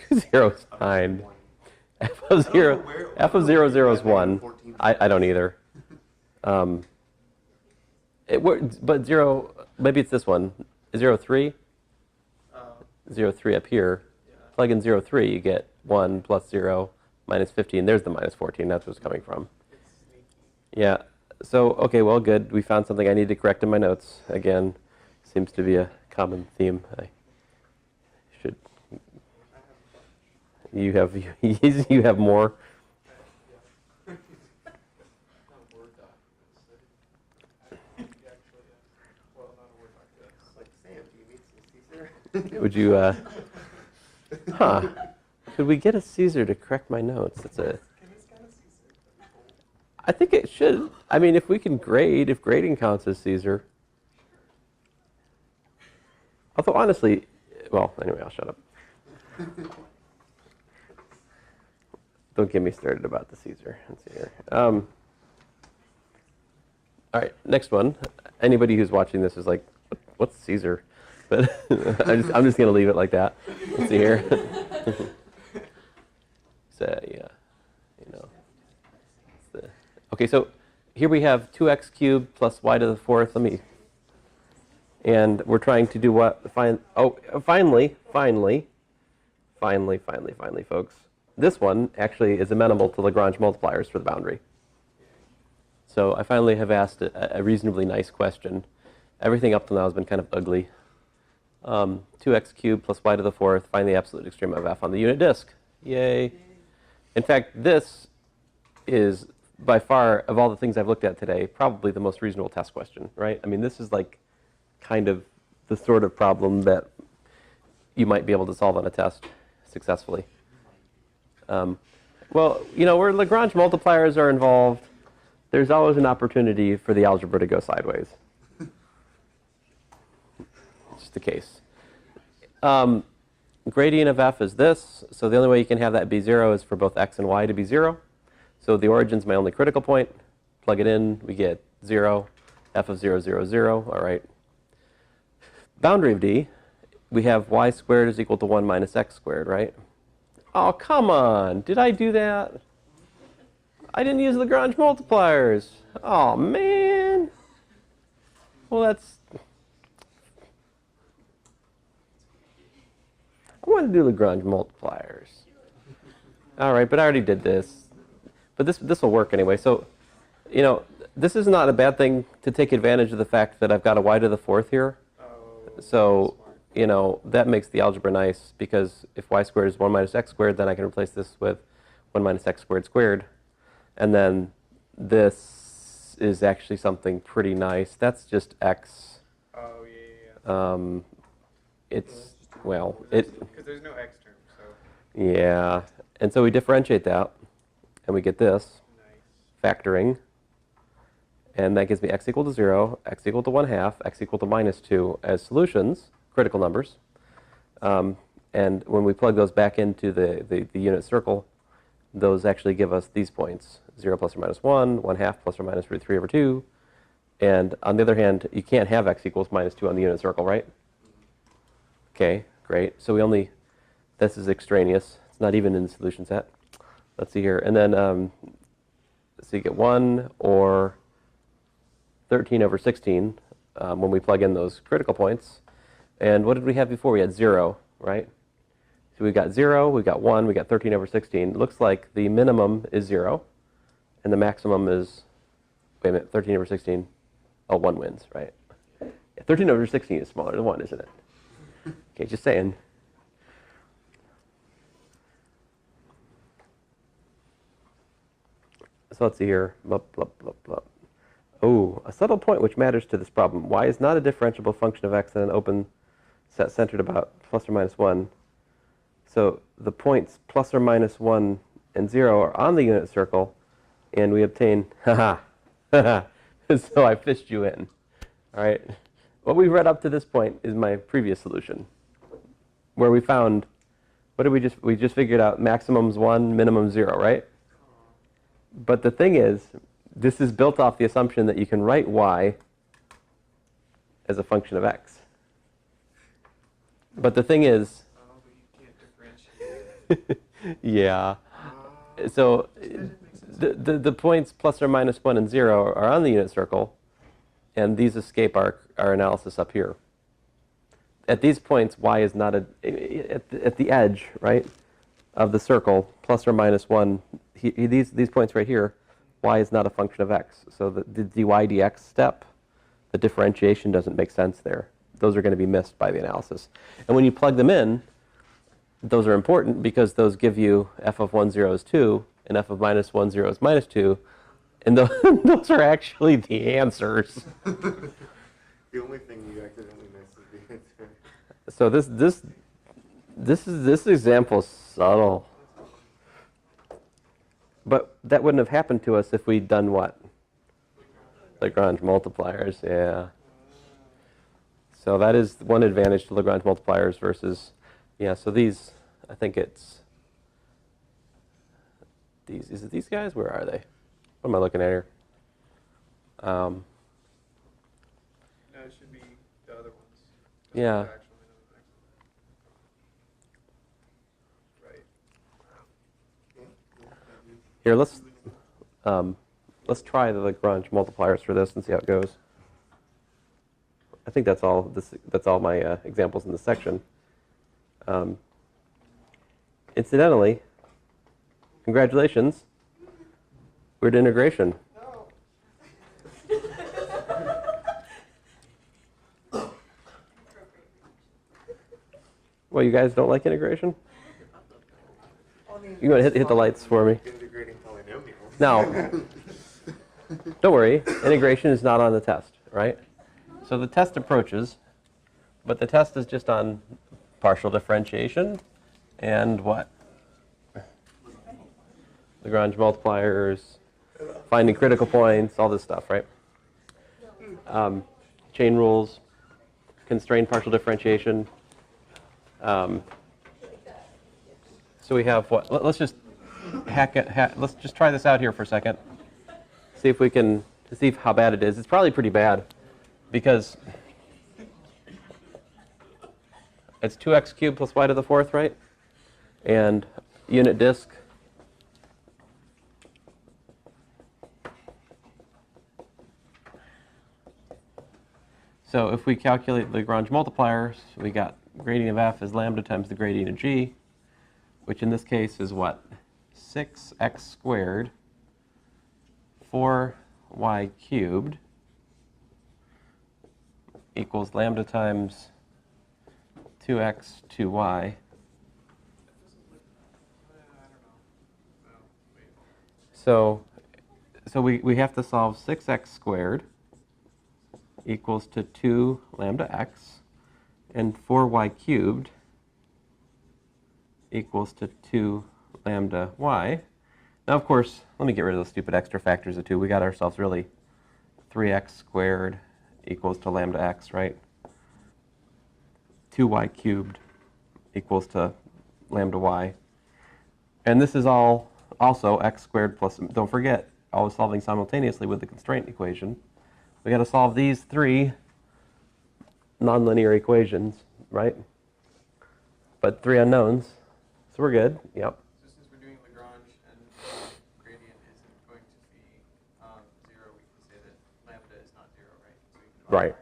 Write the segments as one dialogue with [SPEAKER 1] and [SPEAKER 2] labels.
[SPEAKER 1] 2, 0 is 9. F of 0, F of 0, 0 is 1. I don't either. But 0, maybe it's this one. 0, 3? 0, 3 up here. Plug in 0, 3, you get 1 plus 0 minus 15. There's the minus 14. That's where it's coming from. Yeah. So, okay, well, good. We found something I need to correct in my notes. Again, seems to be a common theme. I should. You have more. Would you? Could we get a Caesar to correct my notes? I think it should. I mean, if we can grade, if grading counts as Caesar. Although, honestly, well, anyway, I'll shut up. Don't get me started about the Caesar. Let's see here. All right, next one. Anybody who's watching this is like, what's Caesar? But I'm just going to leave it like that. Let's see here. So, yeah, you know. Okay, so here we have 2x cubed plus y to the 4th. And we're trying to do what? Finally, folks. This one actually is amenable to Lagrange multipliers for the boundary. So I finally have asked a reasonably nice question. Everything up till now has been kind of ugly. 2x cubed plus y to the 4th, find the absolute extrema of f on the unit disk. Yay. In fact, this is, by far, of all the things I've looked at today, probably the most reasonable test question, right? I mean, this is like kind of the sort of problem that you might be able to solve on a test successfully. Well, you know, where Lagrange multipliers are involved, there's always an opportunity for the algebra to go sideways. It's just the case. Gradient of f is this. So the only way you can have that be 0 is for both x and y to be 0. So the origin's my only critical point. Plug it in, we get 0. F of 0, 0, 0. All right. Boundary of D, we have y squared is equal to 1 minus x squared, right? Oh, come on. Did I do that? I didn't use Lagrange multipliers. Oh, man. Well, that's... I want to do Lagrange multipliers. All right, but I already did this. But this will work anyway. So, you know, this is not a bad thing to take advantage of the fact that I've got a y to the 4th here. So, you know, that makes the algebra nice, because if y squared is 1 minus x squared, then I can replace this with 1 minus x squared squared. And then this is actually something pretty nice. That's just x.
[SPEAKER 2] Oh, yeah.
[SPEAKER 1] It's, well, it...
[SPEAKER 2] Because there's no x term, so...
[SPEAKER 1] Yeah. And so we differentiate that, and we get this.
[SPEAKER 2] Nice.
[SPEAKER 1] Factoring. And that gives me x equal to 0, x equal to 1/2, x equal to minus 2 as solutions, critical numbers. And when we plug those back into the unit circle, those actually give us these points, 0 plus or minus 1, 1/2 plus or minus √3 over 2. And on the other hand, you can't have x equals minus 2 on the unit circle, right? Okay, great. So we only, this is extraneous. It's not even in the solution set. Let's see here. And then, so you get 1 or 13 over 16 when we plug in those critical points. And what did we have before? We had 0, right? So we've got 0, we've got 1, we got 13 over 16. It looks like the minimum is 0, and the maximum is, wait a minute, 13 over 16. Oh, 1 wins, right? Yeah, 13 over 16 is smaller than 1, isn't it? Okay, just saying. So let's see here. Blah, blah, blah, blah. Oh, a subtle point which matters to this problem. Y is not a differentiable function of x in an open set centered about plus or minus 1. So the points plus or minus 1 and 0 are on the unit circle, and we obtain, haha, so I fished you in. All right. What we've read up to this point is my previous solution, where we found, what did we just figured out maximum's 1, minimum 0, right? But the thing is, this is built off the assumption that you can write y as a function of x. But the thing is, Yeah. So the points plus or minus 1 and 0 are on the unit circle, and these escape our analysis up here. At these points, y is not at the edge, right, of the circle, plus or minus 1. These points right here, y is not a function of x. So the dy dx step, the differentiation doesn't make sense there. Those are going to be missed by the analysis. And when you plug them in, those are important because those give you f of 1, 0 is 2, and f of minus 1, 0 is minus 2. And those are actually the answers.
[SPEAKER 3] The only thing you accidentally missed is the answer.
[SPEAKER 1] So this example is subtle. But that wouldn't have happened to us if we'd done what? Lagrange multipliers, yeah. So that is one advantage to Lagrange multipliers versus, yeah, so these, I think it's, is it these guys? Where are they? What am I looking at here?
[SPEAKER 2] No, it should be the other ones. Those
[SPEAKER 1] Yeah.
[SPEAKER 2] are actually right.
[SPEAKER 1] Here, let's try the Lagrange multipliers for this and see how it goes. I think that's all. That's all my examples in this section. Incidentally, congratulations, we're at integration. Well, you guys don't like integration? You want to hit the lights for me?
[SPEAKER 3] Integrating polynomials.
[SPEAKER 1] Now, don't worry, integration is not on the test, right? So the test approaches, but the test is just on partial differentiation and what? Lagrange multipliers, finding critical points, all this stuff, right? Chain rules, constrained partial differentiation. So we have what? Let's just let's just try this out here for a second. See if we can see how bad it is. It's probably pretty bad because it's 2x cubed plus y to the fourth, right? And unit disk. So if we calculate Lagrange multipliers, we got gradient of f is lambda times the gradient of g, which in this case is what? 6x squared 4y cubed equals lambda times 2x 2y.
[SPEAKER 2] I don't know. No, wait.
[SPEAKER 1] So we have to solve 6x squared equals to 2 lambda x, and 4y cubed equals to 2 lambda y. Now, of course, let me get rid of those stupid extra factors of 2. We got ourselves really 3x squared equals to lambda x, right? 2y cubed equals to lambda y. And this is all also x squared plus, don't forget, always solving simultaneously with the constraint equation. We got to solve these three nonlinear equations, right? But three unknowns, so we're good. Yep.
[SPEAKER 2] So since we're doing Lagrange and gradient isn't going to be 0, we can say that lambda is not 0, right? So we can
[SPEAKER 1] Right.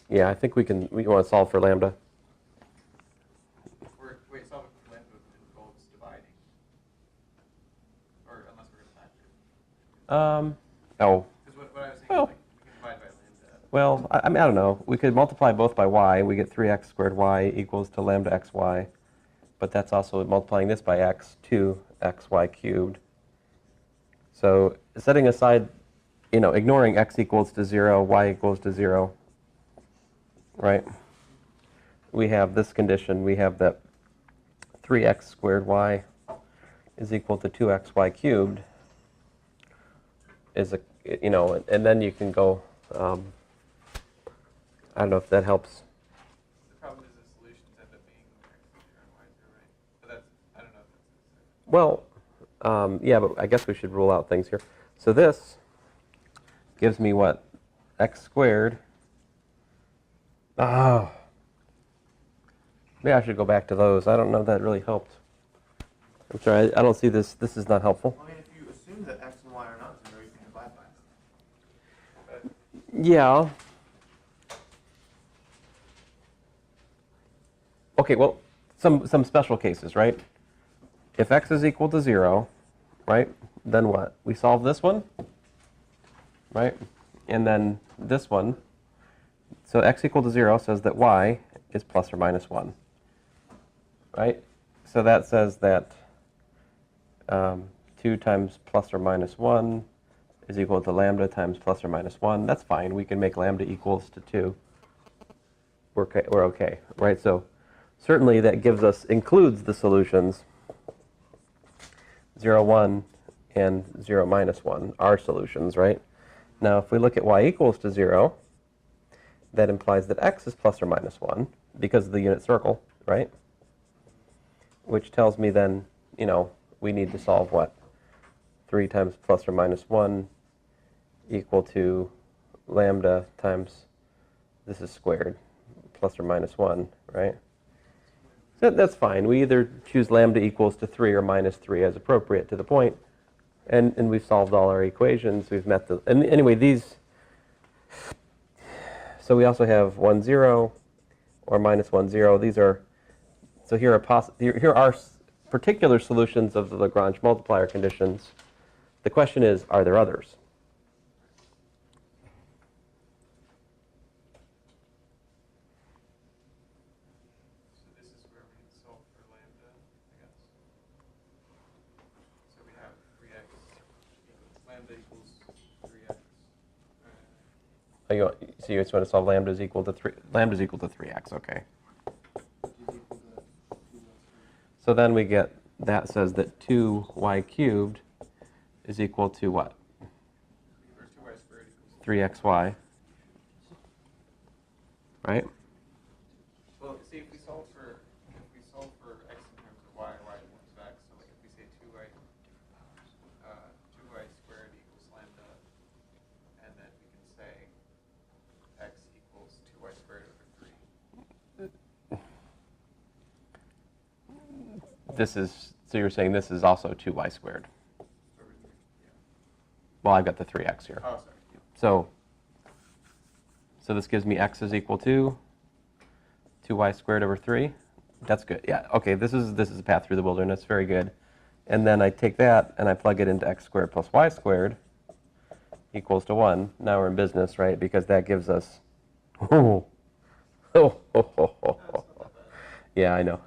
[SPEAKER 1] Yeah, I think we want to solve for lambda.
[SPEAKER 2] Or wait, solve it for lambda involves dividing. Or unless we're going to factor.
[SPEAKER 1] Oh,
[SPEAKER 2] Because what I was saying,
[SPEAKER 1] Well.
[SPEAKER 2] like, we can divide by lambda.
[SPEAKER 1] well, I mean, I don't know. We could multiply both by y. We get 3x squared y equals to lambda xy. But that's also multiplying this by x, 2xy cubed. So setting aside, ignoring x equals to 0, y equals to 0, right? We have this condition. We have that 3x squared y is equal to 2xy cubed is and then you can go, I don't know if that helps.
[SPEAKER 2] The problem is the solutions end up being x0 and y0, right? But that's, I don't know if that's necessary.
[SPEAKER 1] Well, yeah, but I guess we should rule out things here. So this gives me what? X squared. Oh. Maybe I should go back to those. I don't know if that really helped. I'm sorry, I don't see this. This is not helpful.
[SPEAKER 3] I mean, if you assume that x and y are not zero, you can divide by them.
[SPEAKER 1] Yeah. Okay, well, some special cases, right? If x is equal to 0, right, then what? We solve this one, right? And then this one. So x equal to 0 says that y is plus or minus 1, right? So that says that 2 times plus or minus 1 is equal to lambda times plus or minus 1. That's fine. We can make lambda equals to 2. We're okay, right? So certainly that includes the solutions 0, 1, and 0, minus 1, are solutions, right? Now, if we look at y equals to 0, that implies that x is plus or minus 1 because of the unit circle, right? Which tells me then, we need to solve what? 3 times plus or minus 1 equal to lambda times, this is squared, plus or minus 1, right? So that's fine. We either choose lambda equals to 3 or minus 3 as appropriate to the point, and we've solved all our equations. We've met the, and anyway, these, so we also have 1, 0 or minus 1, 0. These are, so here are particular solutions of the Lagrange multiplier conditions. The question is, are there others?
[SPEAKER 2] So this is where we solve for lambda, I guess. So we have 3x equals, lambda equals 3x.
[SPEAKER 1] So you just want to solve lambda is equal to 3. Lambda is equal to 3x, okay. So then we get, that says that 2y cubed is equal to what?
[SPEAKER 2] Or 2y squared equals
[SPEAKER 1] 3xy, right?
[SPEAKER 2] Well, see, if we solve for x in terms of y in terms of x, so like if we say 2y squared equals lambda, and then we can say x equals 2y squared over 3.
[SPEAKER 1] This is, so you're saying this is also 2y squared.
[SPEAKER 2] Over 3, yeah.
[SPEAKER 1] Well, I've got the 3x here.
[SPEAKER 2] Oh, sorry.
[SPEAKER 1] So this gives me x is equal to 2y squared over 3. That's good. Yeah, okay, this is a path through the wilderness. Very good. And then I take that and I plug it into x squared plus y squared equals to 1. Now we're in business, right? Because that gives us, yeah, I know,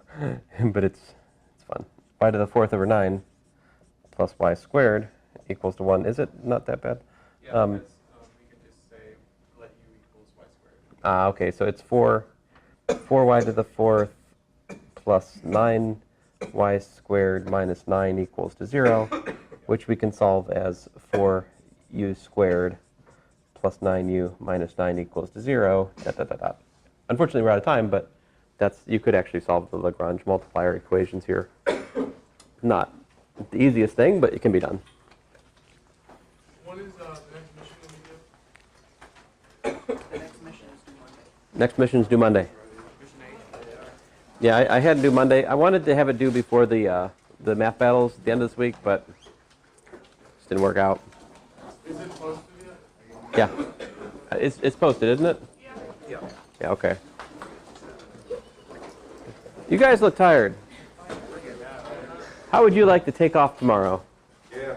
[SPEAKER 1] but it's fun. Y to the 4th over 9 plus y squared equals to 1. Is it not that bad?
[SPEAKER 2] Yeah, we can just say let u equals y squared.
[SPEAKER 1] Okay, so it's 4y to the 4th plus 9y squared minus 9 equals to 0, which we can solve as 4u squared plus 9u minus 9 equals to 0, ... Unfortunately, we're out of time, but you could actually solve the Lagrange multiplier equations here. Not the easiest thing, but it can be done.
[SPEAKER 2] What is the next mission going to be?
[SPEAKER 4] The next mission is due Monday.
[SPEAKER 1] Next mission's due Monday.
[SPEAKER 2] Mission 8?
[SPEAKER 1] Yeah, I had it due Monday. I wanted to have it due before the math battles at the end of this week, but it just didn't work out.
[SPEAKER 2] Is it posted yet?
[SPEAKER 1] Yeah. It's posted, isn't it?
[SPEAKER 2] Yeah.
[SPEAKER 1] Yeah, okay. You guys look tired. How would you like to take off tomorrow?
[SPEAKER 3] Yeah.